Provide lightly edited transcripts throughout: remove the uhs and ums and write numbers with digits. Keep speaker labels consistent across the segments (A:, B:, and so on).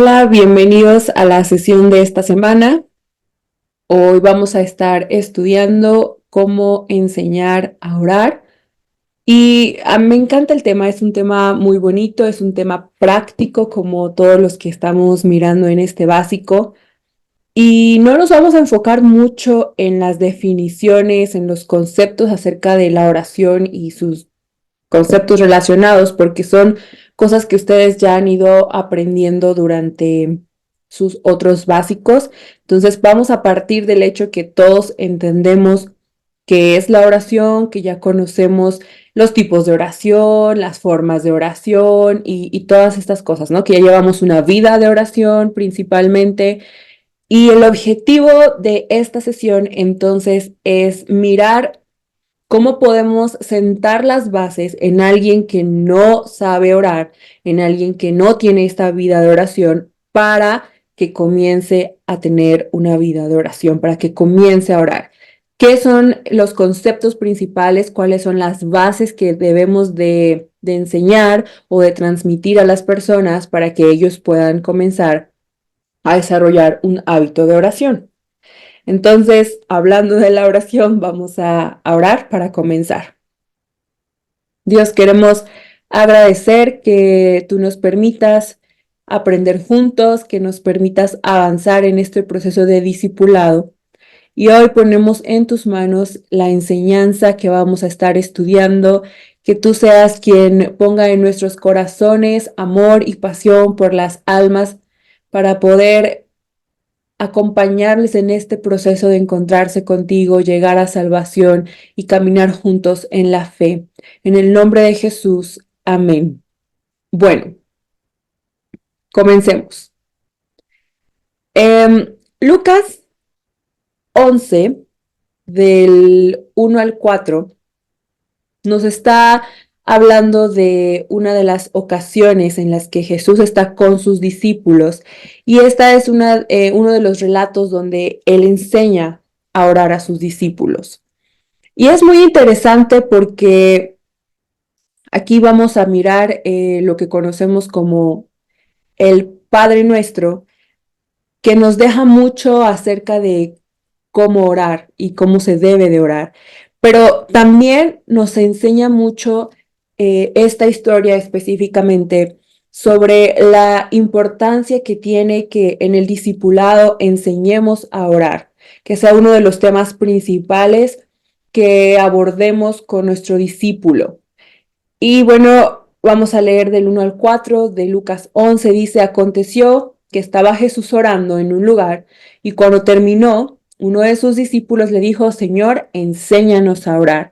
A: Hola, bienvenidos a la sesión de esta semana. Hoy vamos a estar estudiando cómo enseñar a orar. Y me encanta el tema, es un tema muy bonito, es un tema práctico como todos los que estamos mirando en este básico. Y no nos vamos a enfocar mucho en las definiciones, en los conceptos acerca de la oración y sus conceptos relacionados, porque son cosas que ustedes ya han ido aprendiendo durante sus otros básicos. Entonces vamos a partir del hecho que todos entendemos qué es la oración, que ya conocemos los tipos de oración, las formas de oración y todas estas cosas, ¿no? Que ya llevamos una vida de oración principalmente. Y el objetivo de esta sesión entonces es mirar ¿cómo podemos sentar las bases en alguien que no sabe orar, en alguien que no tiene esta vida de oración, para que comience a tener una vida de oración, para que comience a orar? ¿Qué son los conceptos principales? ¿Cuáles son las bases que debemos de enseñar o de transmitir a las personas para que ellos puedan comenzar a desarrollar un hábito de oración? Entonces, hablando de la oración, vamos a orar para comenzar. Dios, queremos agradecer que tú nos permitas aprender juntos, que nos permitas avanzar en este proceso de discipulado. Y hoy ponemos en tus manos la enseñanza que vamos a estar estudiando, que tú seas quien ponga en nuestros corazones amor y pasión por las almas para poder acompañarles en este proceso de encontrarse contigo, llegar a salvación y caminar juntos en la fe. En el nombre de Jesús, amén. Bueno, comencemos. Lucas 11, del 1 al 4, nos está hablando de una de las ocasiones en las que Jesús está con sus discípulos, y esta es uno de los relatos donde él enseña a orar a sus discípulos. Y es muy interesante porque aquí vamos a mirar lo que conocemos como el Padre Nuestro, que nos deja mucho acerca de cómo orar y cómo se debe de orar. Pero también nos enseña mucho esta historia específicamente sobre la importancia que tiene que en el discipulado enseñemos a orar, que sea uno de los temas principales que abordemos con nuestro discípulo. Y bueno, vamos a leer del 1 al 4 de Lucas 11. Dice: aconteció que estaba Jesús orando en un lugar, y cuando terminó, uno de sus discípulos le dijo: Señor, enséñanos a orar,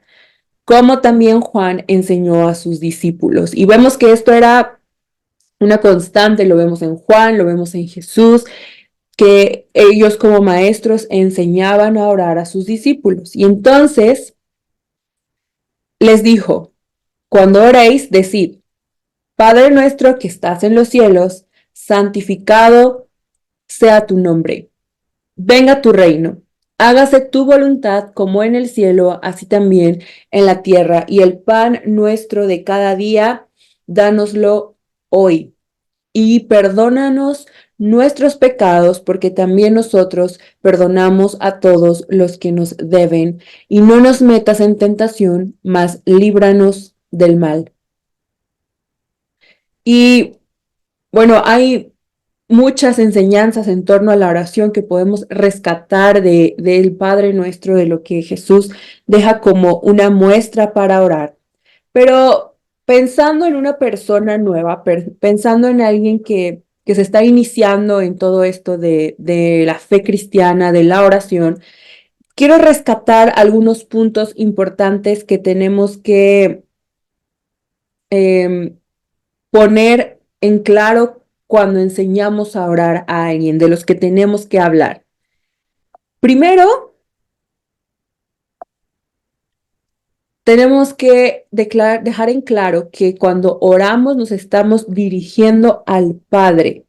A: como también Juan enseñó a sus discípulos. Y vemos que esto era una constante, lo vemos en Juan, lo vemos en Jesús, que ellos como maestros enseñaban a orar a sus discípulos. Y entonces les dijo: cuando oréis, decid: Padre nuestro que estás en los cielos, santificado sea tu nombre. Venga tu reino. Hágase tu voluntad como en el cielo, así también en la tierra. Y el pan nuestro de cada día, dánoslo hoy. Y perdónanos nuestros pecados, porque también nosotros perdonamos a todos los que nos deben. Y no nos metas en tentación, mas líbranos del mal. Y bueno, hay muchas enseñanzas en torno a la oración que podemos rescatar del Padre Nuestro, de lo que Jesús deja como una muestra para orar. Pero pensando en una persona nueva, pensando en alguien que se está iniciando en todo esto de la fe cristiana, de la oración, quiero rescatar algunos puntos importantes que tenemos que em, poner en claro cuando enseñamos a orar a alguien, de los que tenemos que hablar. Primero, tenemos que dejar en claro que cuando oramos nos estamos dirigiendo al Padre.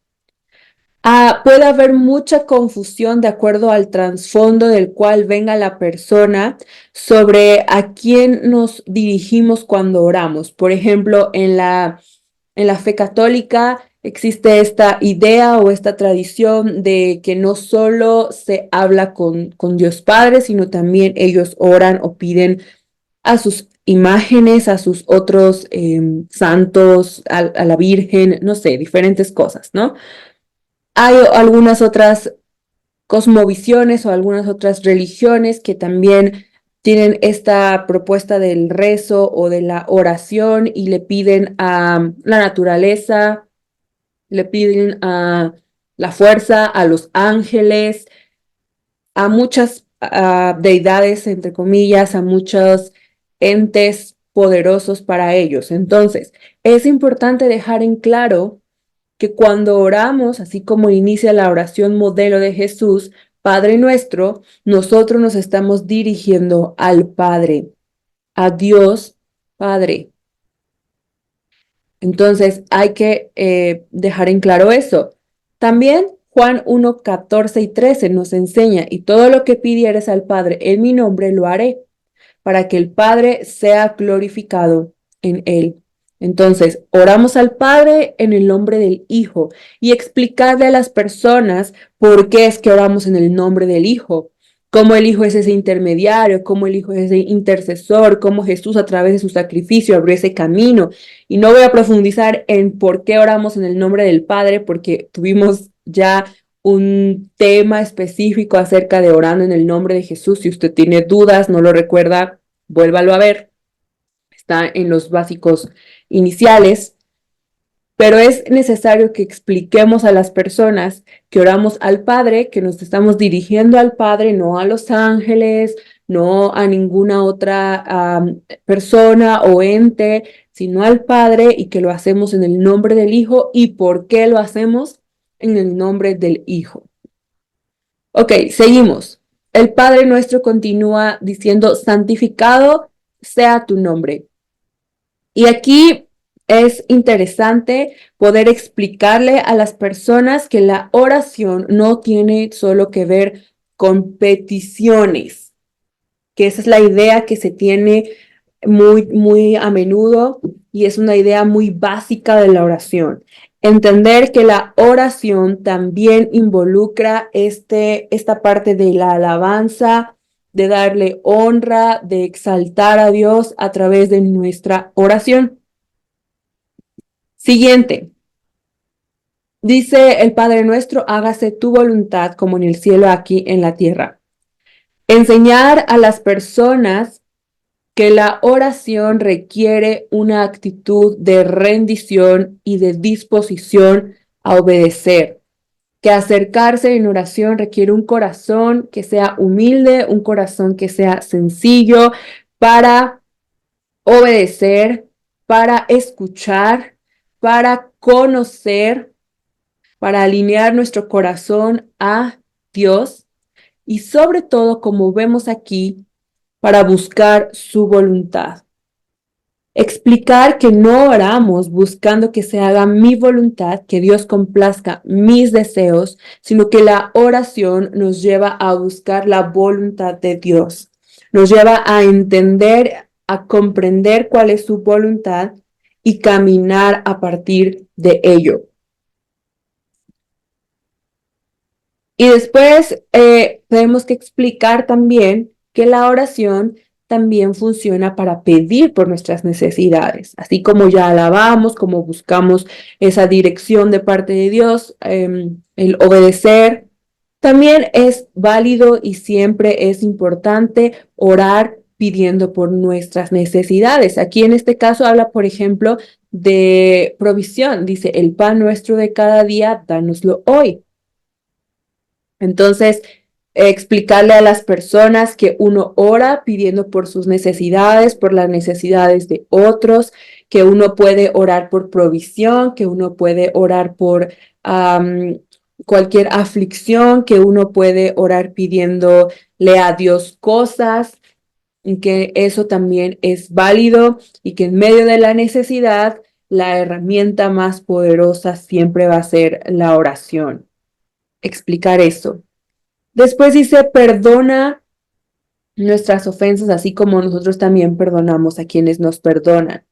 A: Puede haber mucha confusión de acuerdo al trasfondo del cual venga la persona sobre a quién nos dirigimos cuando oramos. Por ejemplo, en la fe católica, existe esta idea o esta tradición de que no solo se habla con Dios Padre, sino también ellos oran o piden a sus imágenes, a sus otros santos, a la Virgen, no sé, diferentes cosas, ¿no? Hay algunas otras cosmovisiones o algunas otras religiones que también tienen esta propuesta del rezo o de la oración y le piden a la naturaleza, le piden a la fuerza, a los ángeles, a muchas deidades, entre comillas, a muchos entes poderosos para ellos. Entonces, es importante dejar en claro que cuando oramos, así como inicia la oración modelo de Jesús, Padre nuestro, nosotros nos estamos dirigiendo al Padre, a Dios Padre. Entonces hay que dejar en claro eso. También Juan 1, 14 y 13 nos enseña, y todo lo que pidieres al Padre en mi nombre lo haré, para que el Padre sea glorificado en él. Entonces, oramos al Padre en el nombre del Hijo y explicarle a las personas por qué es que oramos en el nombre del Hijo, cómo el Hijo es ese intermediario, cómo el Hijo es ese intercesor, cómo Jesús a través de su sacrificio abrió ese camino. Y no voy a profundizar en por qué oramos en el nombre del Padre, porque tuvimos ya un tema específico acerca de orando en el nombre de Jesús. Si usted tiene dudas, no lo recuerda, vuélvalo a ver. Está en los básicos iniciales, pero es necesario que expliquemos a las personas que oramos al Padre, que nos estamos dirigiendo al Padre, no a los ángeles, no a ninguna otra persona o ente, sino al Padre y que lo hacemos en el nombre del Hijo y por qué lo hacemos en el nombre del Hijo. Ok, seguimos. El Padre nuestro continúa diciendo, santificado sea tu nombre. Y aquí es interesante poder explicarle a las personas que la oración no tiene solo que ver con peticiones, que esa es la idea que se tiene muy a menudo y es una idea muy básica de la oración. Entender que la oración también involucra esta parte de la alabanza, de darle honra, de exaltar a Dios a través de nuestra oración. Siguiente. Dice el Padre nuestro, hágase tu voluntad como en el cielo, aquí en la tierra. Enseñar a las personas que la oración requiere una actitud de rendición y de disposición a obedecer, que acercarse en oración requiere un corazón que sea humilde, un corazón que sea sencillo para obedecer, para escuchar, para conocer, para alinear nuestro corazón a Dios y sobre todo, como vemos aquí, para buscar su voluntad. Explicar que no oramos buscando que se haga mi voluntad, que Dios complazca mis deseos, sino que la oración nos lleva a buscar la voluntad de Dios. Nos lleva a entender, a comprender cuál es su voluntad y caminar a partir de ello. Y después tenemos que explicar también que la oración también funciona para pedir por nuestras necesidades, así como ya alabamos, como buscamos esa dirección de parte de Dios, el obedecer. También es válido y siempre es importante orar pidiendo por nuestras necesidades. Aquí en este caso habla, por ejemplo, de provisión. Dice, el pan nuestro de cada día, dánoslo hoy. Entonces, explicarle a las personas que uno ora pidiendo por sus necesidades, por las necesidades de otros, que uno puede orar por provisión, que uno puede orar por cualquier aflicción, que uno puede orar pidiéndole a Dios cosas, y que eso también es válido y que en medio de la necesidad, la herramienta más poderosa siempre va a ser la oración. Explicar eso. Después dice, perdona nuestras ofensas, así como nosotros también perdonamos a quienes nos perdonan.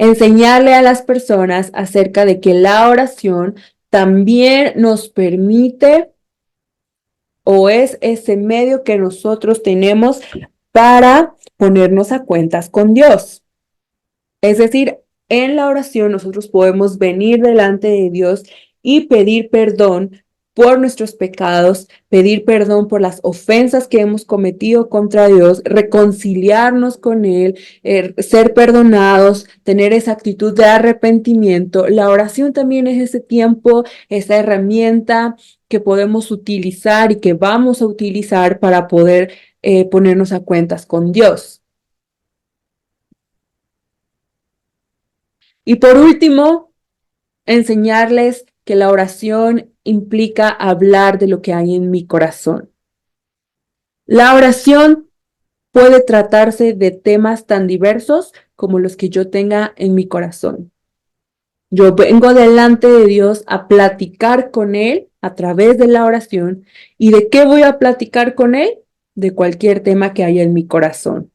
A: Enseñarle a las personas acerca de que la oración también nos permite o es ese medio que nosotros tenemos para ponernos a cuentas con Dios. Es decir, en la oración nosotros podemos venir delante de Dios y pedir perdón por nuestros pecados, pedir perdón por las ofensas que hemos cometido contra Dios, reconciliarnos con Él, ser perdonados, tener esa actitud de arrepentimiento. La oración también es ese tiempo, esa herramienta que podemos utilizar y que vamos a utilizar para poder ponernos a cuentas con Dios. Y por último, enseñarles que la oración implica hablar de lo que hay en mi corazón. La oración puede tratarse de temas tan diversos como los que yo tenga en mi corazón. Yo vengo delante de Dios a platicar con Él a través de la oración. ¿Y de qué voy a platicar con Él? De cualquier tema que haya en mi corazón.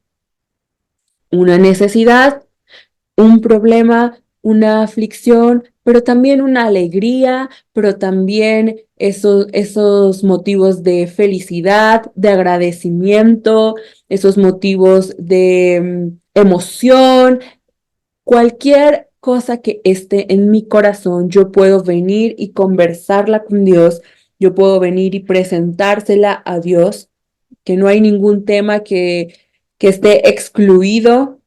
A: Una necesidad, un problema, una aflicción, pero también una alegría, pero también esos motivos de felicidad, de agradecimiento, esos motivos de emoción, cualquier cosa que esté en mi corazón, yo puedo venir y conversarla con Dios, yo puedo venir y presentársela a Dios, que no hay ningún tema que esté excluido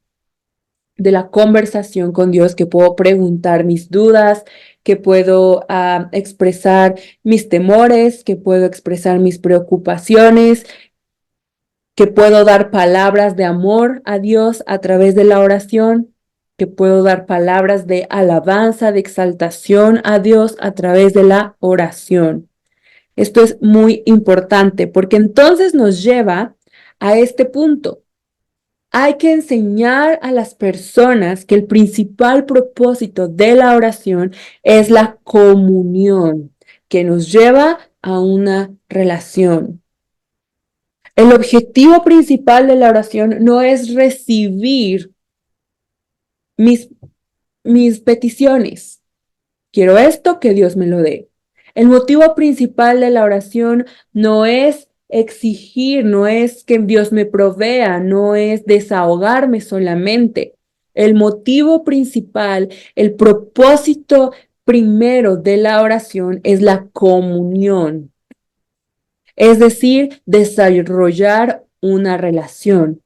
A: de la conversación con Dios, que puedo preguntar mis dudas, que puedo expresar mis temores, que puedo expresar mis preocupaciones, que puedo dar palabras de amor a Dios a través de la oración, que puedo dar palabras de alabanza, de exaltación a Dios a través de la oración. Esto es muy importante porque entonces nos lleva a este punto. Hay que enseñar a las personas que el principal propósito de la oración es la comunión, que nos lleva a una relación. El objetivo principal de la oración no es recibir mis, mis peticiones. Quiero esto, que Dios me lo dé. El motivo principal de la oración no es exigir, no es que Dios me provea, no es desahogarme solamente. El motivo principal, el propósito primero de la oración es la comunión, es decir, desarrollar una relación.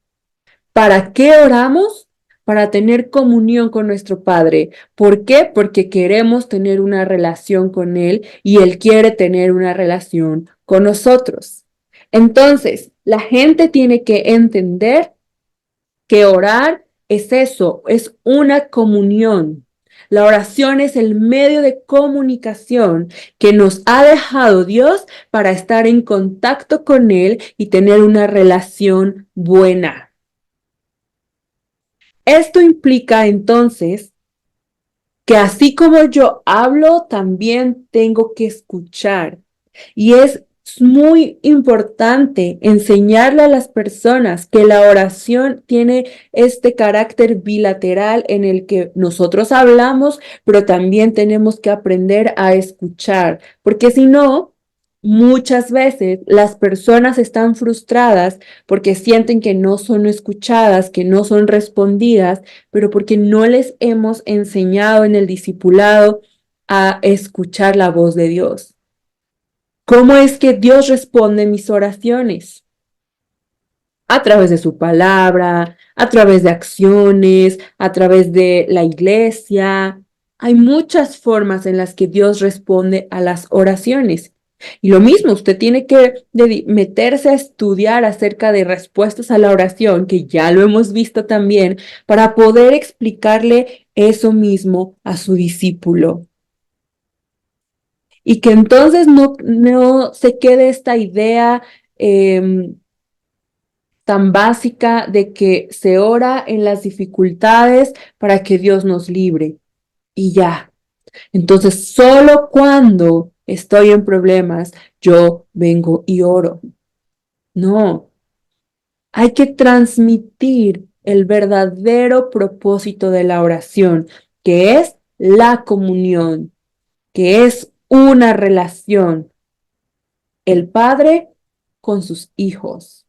A: ¿Para qué oramos? Para tener comunión con nuestro Padre. ¿Por qué? Porque queremos tener una relación con Él y Él quiere tener una relación con nosotros. Entonces, la gente tiene que entender que orar es eso, es una comunión. La oración es el medio de comunicación que nos ha dejado Dios para estar en contacto con Él y tener una relación buena. Esto implica entonces que así como yo hablo, también tengo que escuchar. Y es muy importante enseñarle a las personas que la oración tiene este carácter bilateral en el que nosotros hablamos, pero también tenemos que aprender a escuchar, porque si no, muchas veces las personas están frustradas porque sienten que no son escuchadas, que no son respondidas, pero porque no les hemos enseñado en el discipulado a escuchar la voz de Dios. ¿Cómo es que Dios responde mis oraciones? A través de su palabra, a través de acciones, a través de la iglesia. Hay muchas formas en las que Dios responde a las oraciones. Y lo mismo, usted tiene que meterse a estudiar acerca de respuestas a la oración, que ya lo hemos visto también, para poder explicarle eso mismo a su discípulo. Y que entonces no se quede esta idea tan básica de que se ora en las dificultades para que Dios nos libre. Y ya. Entonces, solo cuando estoy en problemas, yo vengo y oro. No, hay que transmitir el verdadero propósito de la oración, que es la comunión, que es una relación, el Padre con sus hijos.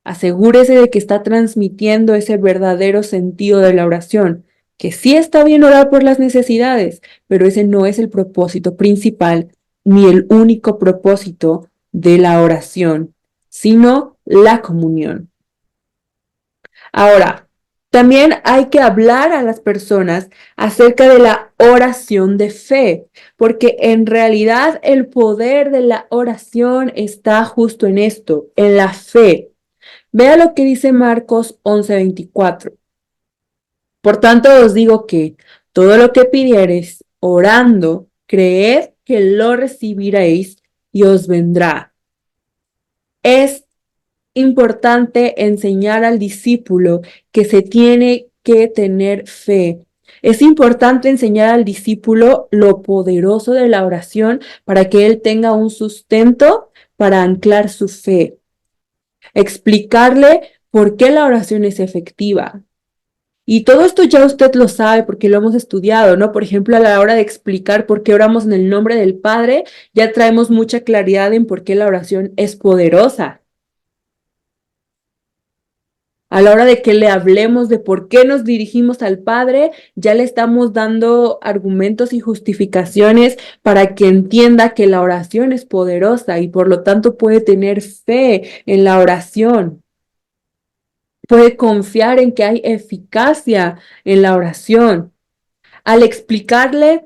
A: Asegúrese de que está transmitiendo ese verdadero sentido de la oración, que sí está bien orar por las necesidades, pero ese no es el propósito principal ni el único propósito de la oración, sino la comunión. Ahora, también hay que hablar a las personas acerca de la oración de fe, porque en realidad el poder de la oración está justo en esto, en la fe. Vea lo que dice Marcos 11:24. Por tanto os digo que todo lo que pidiereis orando, creed que lo recibiréis y os vendrá. Es importante enseñar al discípulo que se tiene que tener fe. Es importante enseñar al discípulo lo poderoso de la oración para que él tenga un sustento para anclar su fe. Explicarle por qué la oración es efectiva. Y todo esto ya usted lo sabe porque lo hemos estudiado, ¿no? Por ejemplo, a la hora de explicar por qué oramos en el nombre del Padre, ya traemos mucha claridad en por qué la oración es poderosa. A la hora de que le hablemos de por qué nos dirigimos al Padre, ya le estamos dando argumentos y justificaciones para que entienda que la oración es poderosa y por lo tanto puede tener fe en la oración. Puede confiar en que hay eficacia en la oración. Al explicarle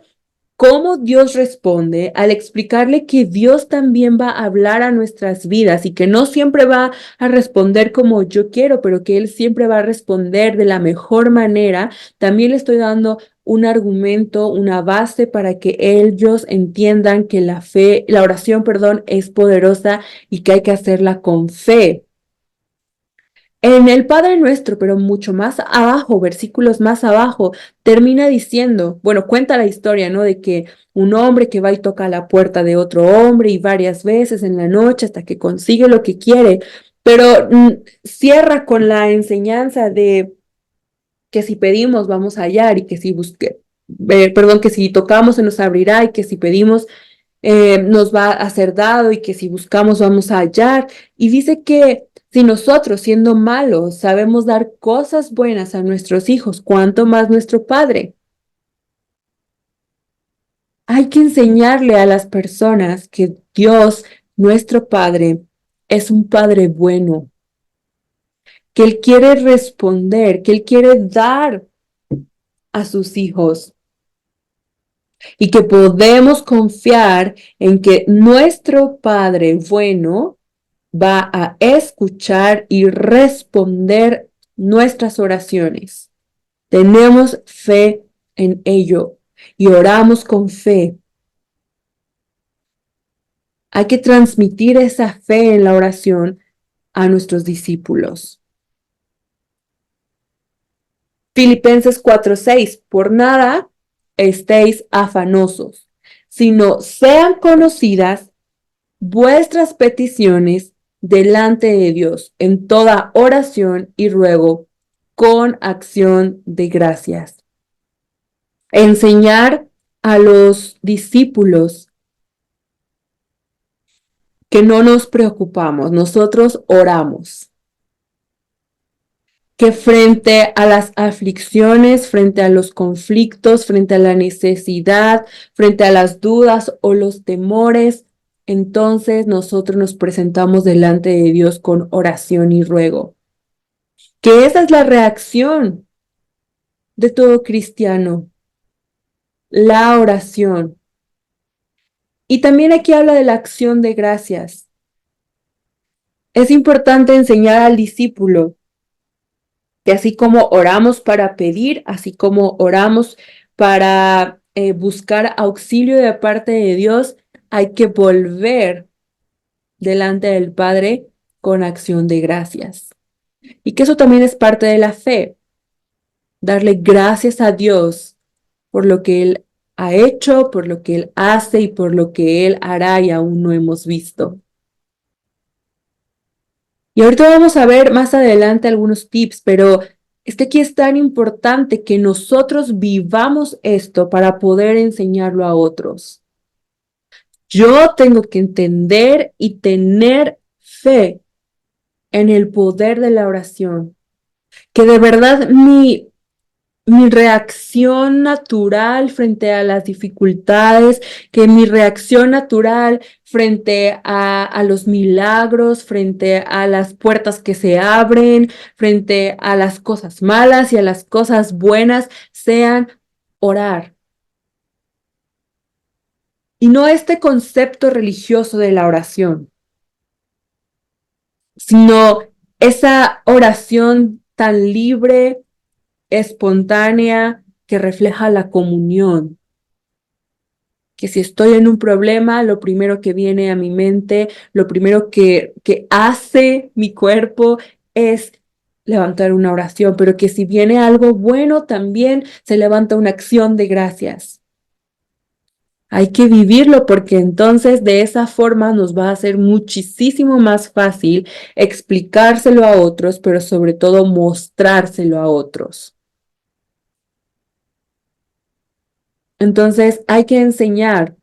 A: cómo Dios responde, al explicarle que Dios también va a hablar a nuestras vidas y que no siempre va a responder como yo quiero, pero que Él siempre va a responder de la mejor manera, también le estoy dando un argumento, una base para que ellos entiendan que la oración, perdón, es poderosa y que hay que hacerla con fe. En el Padre Nuestro, pero mucho más abajo, versículos más abajo, termina diciendo, bueno, cuenta la historia, ¿no? De que un hombre que va y toca la puerta de otro hombre y varias veces en la noche hasta que consigue lo que quiere, pero cierra con la enseñanza de que si pedimos vamos a hallar y que si perdón, que si tocamos se nos abrirá y que si pedimos nos va a ser dado y que si buscamos vamos a hallar. Y dice que si nosotros, siendo malos, sabemos dar cosas buenas a nuestros hijos, ¿cuánto más nuestro Padre? Hay que enseñarle a las personas que Dios, nuestro Padre, es un Padre bueno, que Él quiere responder, que Él quiere dar a sus hijos y que podemos confiar en que nuestro Padre bueno va a escuchar y responder nuestras oraciones. Tenemos fe en ello y oramos con fe. Hay que transmitir esa fe en la oración a nuestros discípulos. Filipenses 4:6, por nada estéis afanosos, sino sean conocidas vuestras peticiones delante de Dios en toda oración y ruego con acción de gracias. Enseñar a los discípulos que no nos preocupamos, nosotros oramos, que frente a las aflicciones, frente a los conflictos, frente a la necesidad, frente a las dudas o los temores, entonces nosotros nos presentamos delante de Dios con oración y ruego. Que esa es la reacción de todo cristiano, la oración. Y también aquí habla de la acción de gracias. Es importante enseñar al discípulo que así como oramos para pedir, así como oramos para buscar auxilio de parte de Dios, hay que volver delante del Padre con acción de gracias. Y que eso también es parte de la fe, darle gracias a Dios por lo que Él ha hecho, por lo que Él hace y por lo que Él hará y aún no hemos visto. Y ahorita vamos a ver más adelante algunos tips, pero es que aquí es tan importante que nosotros vivamos esto para poder enseñarlo a otros. Yo tengo que entender y tener fe en el poder de la oración, que de verdad mi reacción natural frente a las dificultades, que mi reacción natural frente a los milagros, frente a las puertas que se abren, frente a las cosas malas y a las cosas buenas, sean orar. Y no este concepto religioso de la oración, sino esa oración tan libre, espontánea, que refleja la comunión. Que si estoy en un problema, lo primero que viene a mi mente, lo primero que hace mi cuerpo es levantar una oración, pero que si viene algo bueno, también se levanta una acción de gracias. Hay que vivirlo porque entonces de esa forma nos va a ser muchísimo más fácil explicárselo a otros, pero sobre todo mostrárselo a otros. Entonces hay que enseñar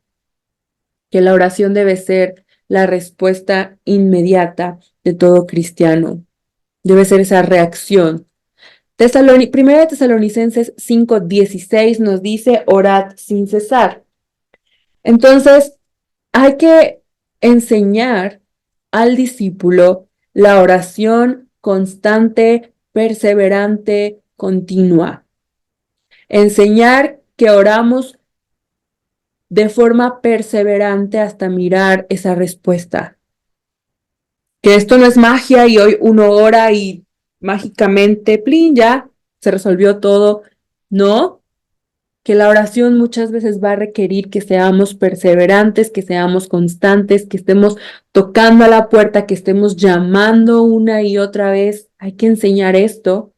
A: que la oración debe ser la respuesta inmediata de todo cristiano. Debe ser esa reacción. Primera de Tesalonicenses 5:16 nos dice, orad sin cesar. Entonces, hay que enseñar al discípulo la oración constante, perseverante, continua. Enseñar que oramos de forma perseverante hasta mirar esa respuesta. Que esto no es magia y hoy uno ora y mágicamente, plin, ya se resolvió todo. No, que la oración muchas veces va a requerir que seamos perseverantes, que seamos constantes, que estemos tocando a la puerta, que estemos llamando una y otra vez. Hay que enseñar esto.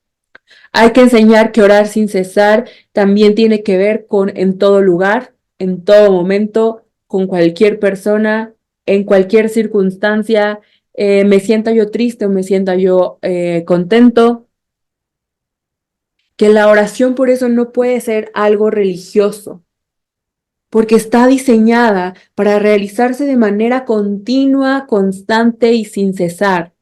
A: Hay que enseñar que orar sin cesar también tiene que ver con en todo lugar, en todo momento, con cualquier persona, en cualquier circunstancia, me sienta yo triste o me sienta yo contento, que la oración por eso no puede ser algo religioso, porque está diseñada para realizarse de manera continua, constante y sin cesar.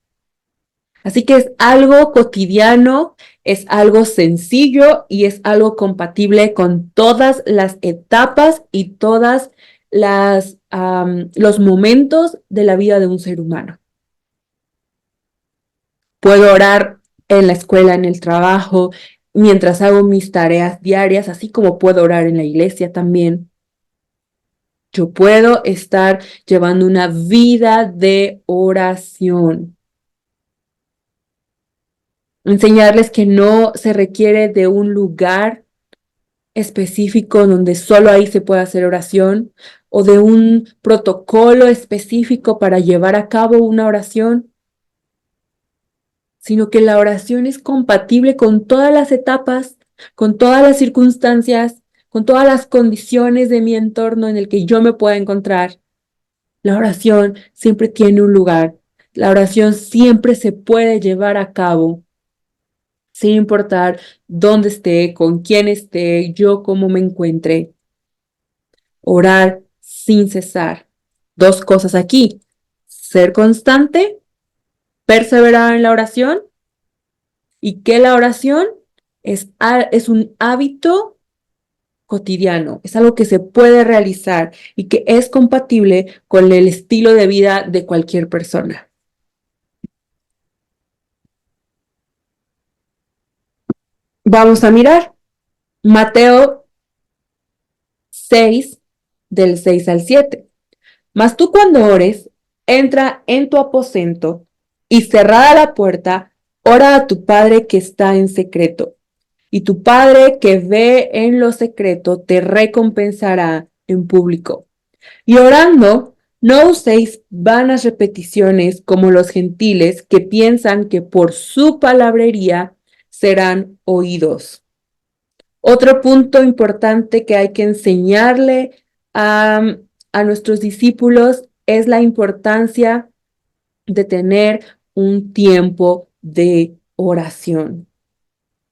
A: Así que es algo cotidiano, es algo sencillo y es algo compatible con todas las etapas y todas los momentos de la vida de un ser humano. Puedo orar en la escuela, en el trabajo, mientras hago mis tareas diarias, así como puedo orar en la iglesia también. Yo puedo estar llevando una vida de oración. Enseñarles que no se requiere de un lugar específico donde solo ahí se puede hacer oración o de un protocolo específico para llevar a cabo una oración, sino que la oración es compatible con todas las etapas, con todas las circunstancias, con todas las condiciones de mi entorno en el que yo me pueda encontrar. La oración siempre tiene un lugar. La oración siempre se puede llevar a cabo, sin importar dónde esté, con quién esté, yo cómo me encuentre. Orar sin cesar. Dos cosas aquí. Ser constante, perseverar en la oración y que la oración es un hábito cotidiano, es algo que se puede realizar y que es compatible con el estilo de vida de cualquier persona. Vamos a mirar Mateo 6, del 6 al 7. Mas tú cuando ores, entra en tu aposento y cerrada la puerta, ora a tu Padre que está en secreto. Y tu Padre que ve en lo secreto te recompensará en público. Y orando, no uséis vanas repeticiones como los gentiles que piensan que por su palabrería serán oídos. Otro punto importante que hay que enseñarle a nuestros discípulos es la importancia de tener un tiempo de oración.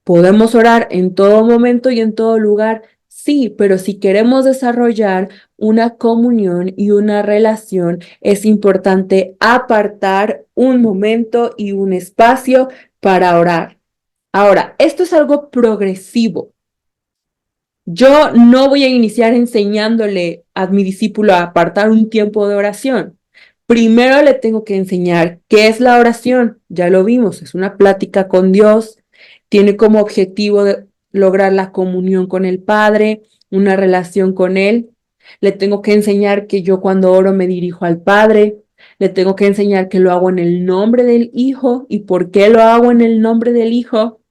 A: ¿Podemos orar en todo momento y en todo lugar? Sí, pero si queremos desarrollar una comunión y una relación, es importante apartar un momento y un espacio para orar. Ahora, esto es algo progresivo. Yo no voy a iniciar enseñándole a mi discípulo a apartar un tiempo de oración. Primero le tengo que enseñar qué es la oración. Ya lo vimos, es una plática con Dios. Tiene como objetivo lograr la comunión con el Padre, una relación con Él. Le tengo que enseñar que yo cuando oro me dirijo al Padre. Le tengo que enseñar que lo hago en el nombre del Hijo y por qué lo hago en el nombre del Hijo.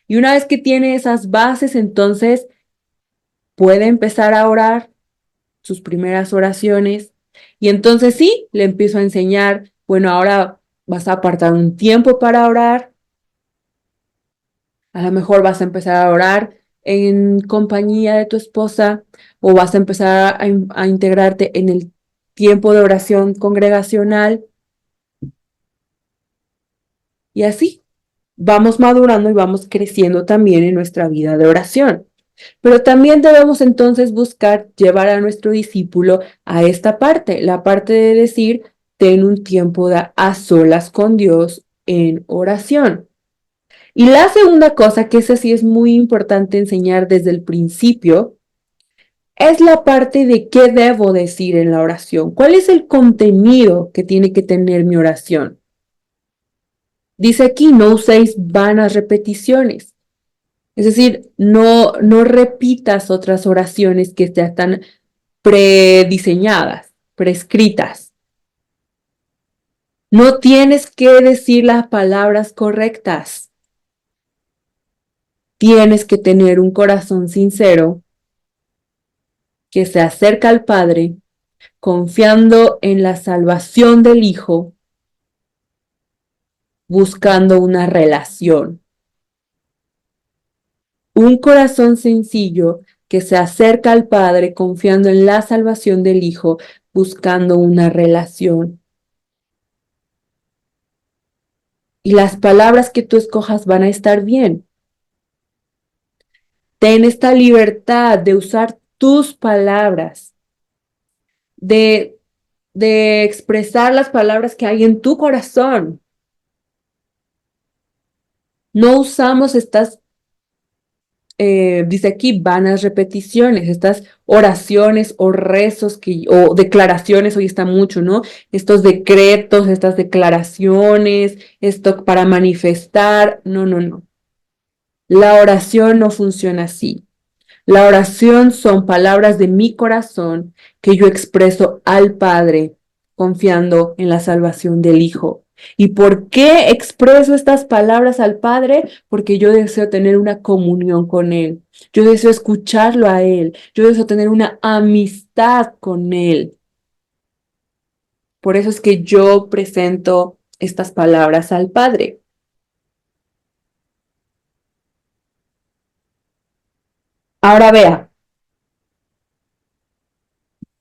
A: Y una vez que tiene esas bases, entonces puede empezar a orar sus primeras oraciones. Y entonces sí, le empiezo a enseñar, bueno, ahora vas a apartar un tiempo para orar. A lo mejor vas a empezar a orar en compañía de tu esposa o vas a empezar a integrarte en el tiempo de oración congregacional. Y así vamos madurando y vamos creciendo también en nuestra vida de oración. Pero también debemos entonces buscar llevar a nuestro discípulo a esta parte, la parte de decir, ten un tiempo a solas con Dios en oración. Y la segunda cosa, que esa sí es muy importante enseñar desde el principio, es la parte de qué debo decir en la oración. ¿Cuál es el contenido que tiene que tener mi oración? Dice aquí, no uséis vanas repeticiones. Es decir, no repitas otras oraciones que ya están prediseñadas, prescritas. No tienes que decir las palabras correctas. Tienes que tener un corazón sincero que se acerca al Padre, confiando en la salvación del Hijo, buscando una relación. Un corazón sencillo que se acerca al Padre, confiando en la salvación del Hijo, buscando una relación. Y las palabras que tú escojas van a estar bien. Ten esta libertad de usar tus palabras, de, de expresar las palabras que hay en tu corazón. No usamos estas, dice aquí, vanas repeticiones, estas oraciones o rezos o declaraciones, hoy está mucho, ¿no? Estos decretos, estas declaraciones, esto para manifestar. No, no, no. La oración no funciona así. La oración son palabras de mi corazón que yo expreso al Padre, confiando en la salvación del Hijo. ¿Y por qué expreso estas palabras al Padre? Porque yo deseo tener una comunión con Él. Yo deseo escucharlo a Él. Yo deseo tener una amistad con Él. Por eso es que yo presento estas palabras al Padre. Ahora vea,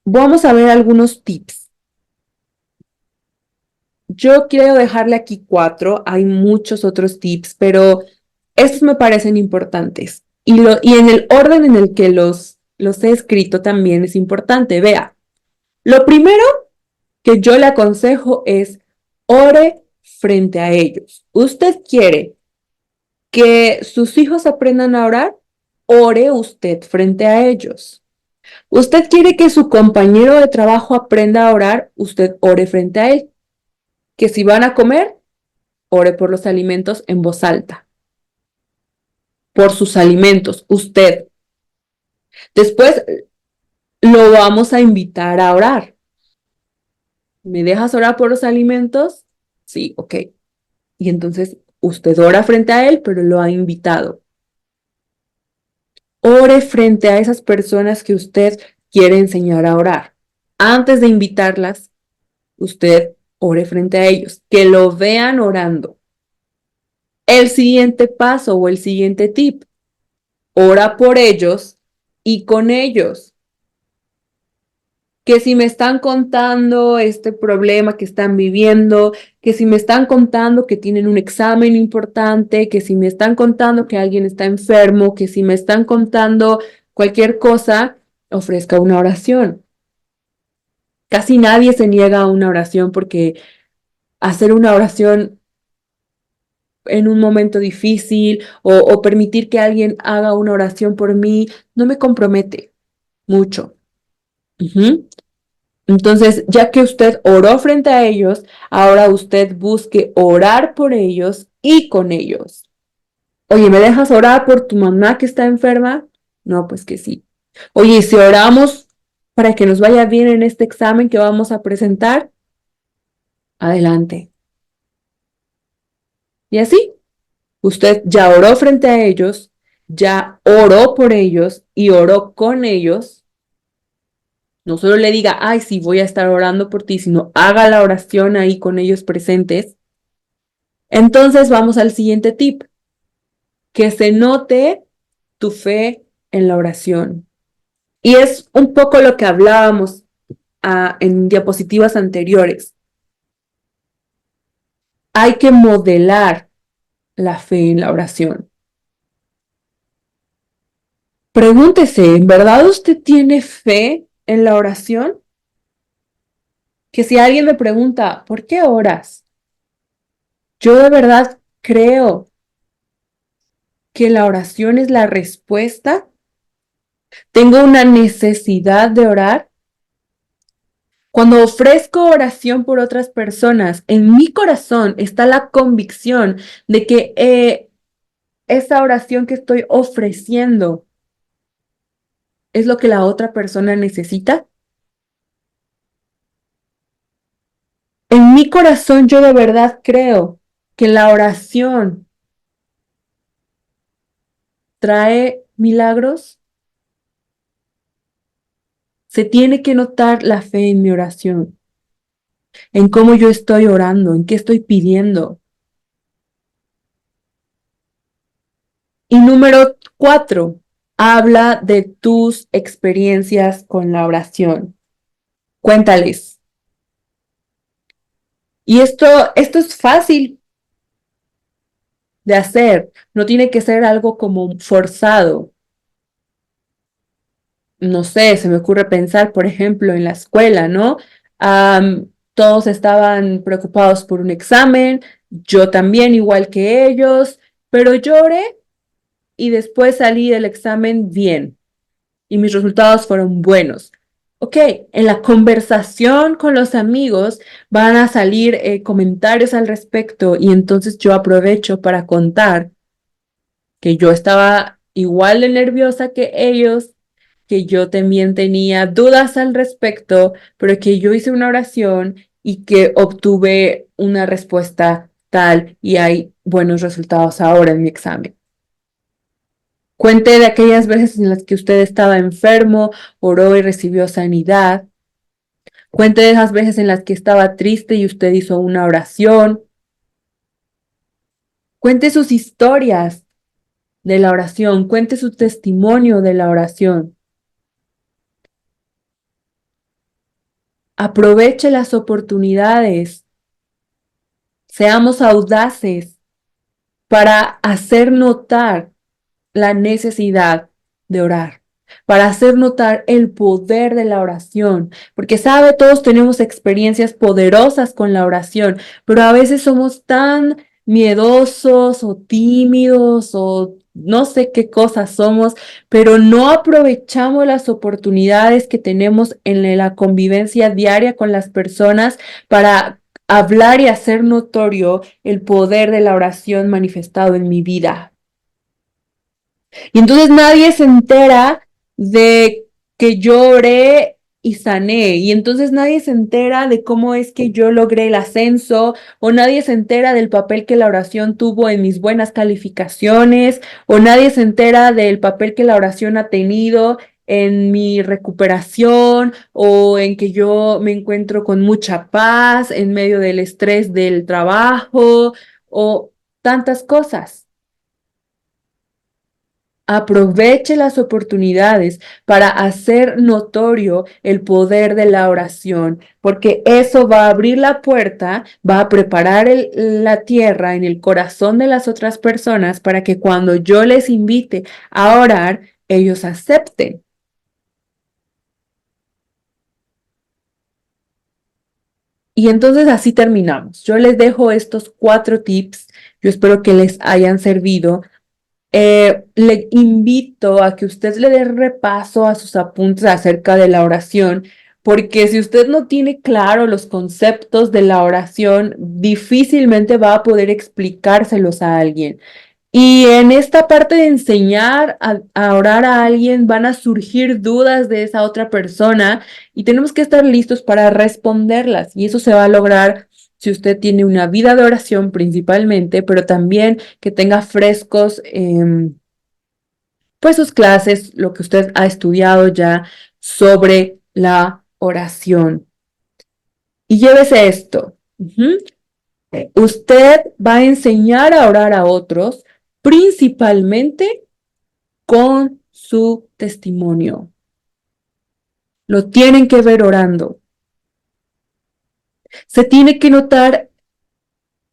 A: vamos a ver algunos tips. Yo quiero dejarle aquí cuatro, hay muchos otros tips, pero estos me parecen importantes. Y en el orden en el que los he escrito también es importante. Vea, lo primero que yo le aconsejo es ore frente a ellos. ¿Usted quiere que sus hijos aprendan a orar? Ore usted frente a ellos. ¿Usted quiere que su compañero de trabajo aprenda a orar? Usted ore frente a él. Que si van a comer, ore por los alimentos en voz alta, por sus alimentos, usted. Después lo vamos a invitar a orar. ¿Me dejas orar por los alimentos? Sí, ok. Y entonces usted ora frente a él, pero lo ha invitado. Ore frente a esas personas que usted quiere enseñar a orar. Antes de invitarlas, usted ore frente a ellos, que lo vean orando. El siguiente paso o el siguiente tip, ora por ellos y con ellos. que si me están contando este problema que están viviendo, que si me están contando que tienen un examen importante, que si me están contando que alguien está enfermo, que si me están contando cualquier cosa, ofrezca una oración. Casi nadie se niega a una oración porque hacer una oración en un momento difícil o permitir que alguien haga una oración por mí no me compromete mucho. Ujú. Entonces, ya que usted oró frente a ellos, ahora usted busque orar por ellos y con ellos. Oye, ¿me dejas orar por tu mamá que está enferma? No, pues que sí. Oye, ¿y si oramos para que nos vaya bien en este examen que vamos a presentar? Adelante. Y así, usted ya oró frente a ellos, ya oró por ellos y oró con ellos. No solo le diga, ay, sí, voy a estar orando por ti, sino haga la oración ahí con ellos presentes. Entonces vamos al siguiente tip, que se note tu fe en la oración. Y es un poco lo que hablábamos en diapositivas anteriores. Hay que modelar la fe en la oración. Pregúntese, ¿en verdad usted tiene fe en la oración? Que si alguien me pregunta, ¿por qué oras? Yo de verdad creo que la oración es la respuesta. Tengo una necesidad de orar. Cuando ofrezco oración por otras personas, en mi corazón está la convicción de que esa oración que estoy ofreciendo es lo que la otra persona necesita. En mi corazón yo de verdad creo que la oración trae milagros. Se tiene que notar la fe en mi oración, en cómo yo estoy orando, en qué estoy pidiendo. Y número 4, habla de tus experiencias con la oración. Cuéntales. Y esto es fácil de hacer, no tiene que ser algo como forzado. No sé, se me ocurre pensar, por ejemplo, en la escuela, ¿no? Todos estaban preocupados por un examen, yo también, igual que ellos, pero lloré y después salí del examen bien y mis resultados fueron buenos. Ok, en la conversación con los amigos van a salir comentarios al respecto y entonces yo aprovecho para contar que yo estaba igual de nerviosa que ellos, que yo también tenía dudas al respecto, pero que yo hice una oración y que obtuve una respuesta tal y hay buenos resultados ahora en mi examen. Cuente de aquellas veces en las que usted estaba enfermo, oró y recibió sanidad. Cuente de esas veces en las que estaba triste y usted hizo una oración. Cuente sus historias de la oración. Cuente su testimonio de la oración. Aproveche las oportunidades. Seamos audaces para hacer notar la necesidad de orar, para hacer notar el poder de la oración, porque sabe, todos tenemos experiencias poderosas con la oración, pero a veces somos tan miedosos o tímidos o no sé qué cosas somos, pero no aprovechamos las oportunidades que tenemos en la convivencia diaria con las personas para hablar y hacer notorio el poder de la oración manifestado en mi vida. Y entonces nadie se entera de que yo oré y sané. Y entonces nadie se entera de cómo es que yo logré el ascenso, o nadie se entera del papel que la oración tuvo en mis buenas calificaciones, o nadie se entera del papel que la oración ha tenido en mi recuperación, o en que yo me encuentro con mucha paz en medio del estrés del trabajo, o tantas cosas. Aproveche las oportunidades para hacer notorio el poder de la oración, porque eso va a abrir la puerta, va a preparar la tierra en el corazón de las otras personas para que cuando yo les invite a orar, ellos acepten. Y entonces así terminamos. Yo les dejo estos 4 tips. Yo espero que les hayan servido. Le invito a que usted le dé repaso a sus apuntes acerca de la oración, porque si usted no tiene claro los conceptos de la oración, difícilmente va a poder explicárselos a alguien. Y en esta parte de enseñar a orar a alguien van a surgir dudas de esa otra persona y tenemos que estar listos para responderlas. Y eso se va a lograr si usted tiene una vida de oración principalmente, pero también que tenga frescos pues sus clases, lo que usted ha estudiado ya sobre la oración. Y llévese esto. Usted va a enseñar a orar a otros principalmente con su testimonio. Lo tienen que ver orando. Se tiene que notar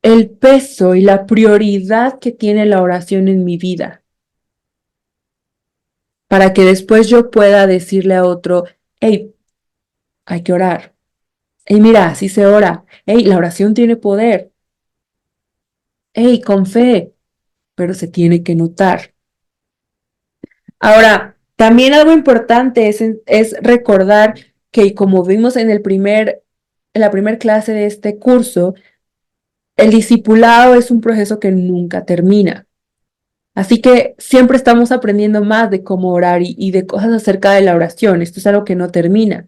A: el peso y la prioridad que tiene la oración en mi vida, para que después yo pueda decirle a otro, hey, hay que orar. Hey, mira, así se ora. Hey, la oración tiene poder. Hey, con fe, pero se tiene que notar. Ahora, también algo importante es recordar que como vimos en la primera clase de este curso, el discipulado es un proceso que nunca termina. Así que siempre estamos aprendiendo más de cómo orar y de cosas acerca de la oración. Esto es algo que no termina.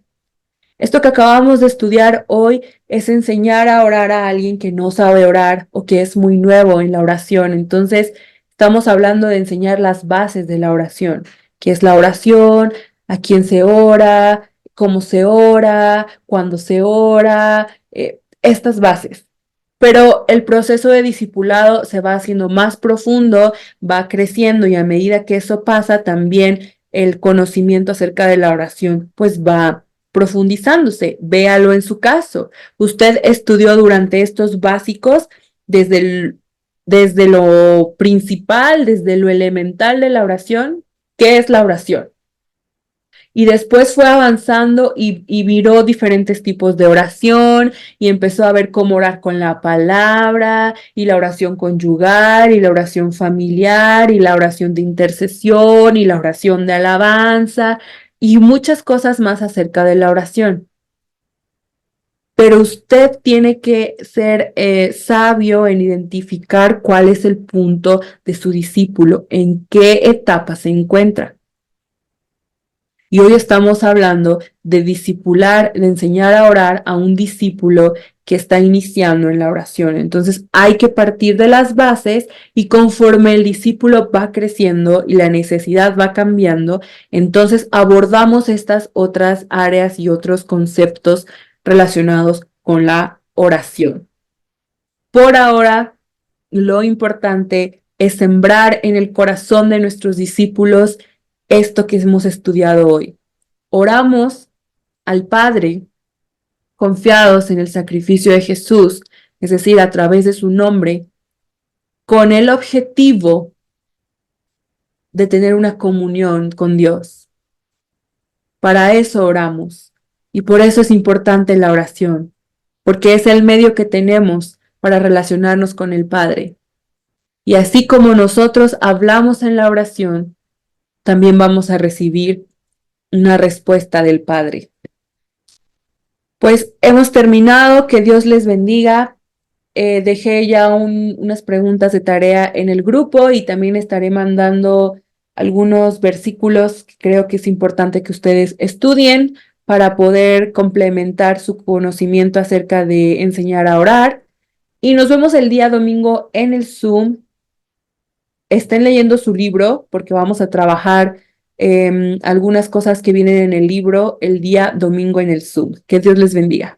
A: Esto que acabamos de estudiar hoy es enseñar a orar a alguien que no sabe orar o que es muy nuevo en la oración. Entonces, estamos hablando de enseñar las bases de la oración, qué es la oración, a quién se ora, cómo se ora, cuándo se ora, estas bases. Pero el proceso de discipulado se va haciendo más profundo, va creciendo y a medida que eso pasa, también el conocimiento acerca de la oración pues va profundizándose. Véalo en su caso. Usted estudió durante estos básicos desde desde lo principal, desde lo elemental de la oración. ¿Qué es la oración? Y después fue avanzando y miró diferentes tipos de oración y empezó a ver cómo orar con la palabra y la oración conyugal y la oración familiar y la oración de intercesión y la oración de alabanza y muchas cosas más acerca de la oración. Pero usted tiene que ser sabio en identificar cuál es el punto de su discípulo, en qué etapa se encuentra. Y hoy estamos hablando de discipular, de enseñar a orar a un discípulo que está iniciando en la oración. Entonces hay que partir de las bases y conforme el discípulo va creciendo y la necesidad va cambiando, entonces abordamos estas otras áreas y otros conceptos relacionados con la oración. Por ahora, lo importante es sembrar en el corazón de nuestros discípulos esto que hemos estudiado hoy. Oramos al Padre confiados en el sacrificio de Jesús, es decir, a través de su nombre, con el objetivo de tener una comunión con Dios. Para eso oramos y por eso es importante la oración, porque es el medio que tenemos para relacionarnos con el Padre. Y así como nosotros hablamos en la oración, también vamos a recibir una respuesta del Padre. Pues hemos terminado, que Dios les bendiga. Dejé ya unas preguntas de tarea en el grupo y también estaré mandando algunos versículos que creo que es importante que ustedes estudien para poder complementar su conocimiento acerca de enseñar a orar. Y nos vemos el día domingo en el Zoom. Estén leyendo su libro porque vamos a trabajar algunas cosas que vienen en el libro el día domingo en el Zoom. Que Dios les bendiga.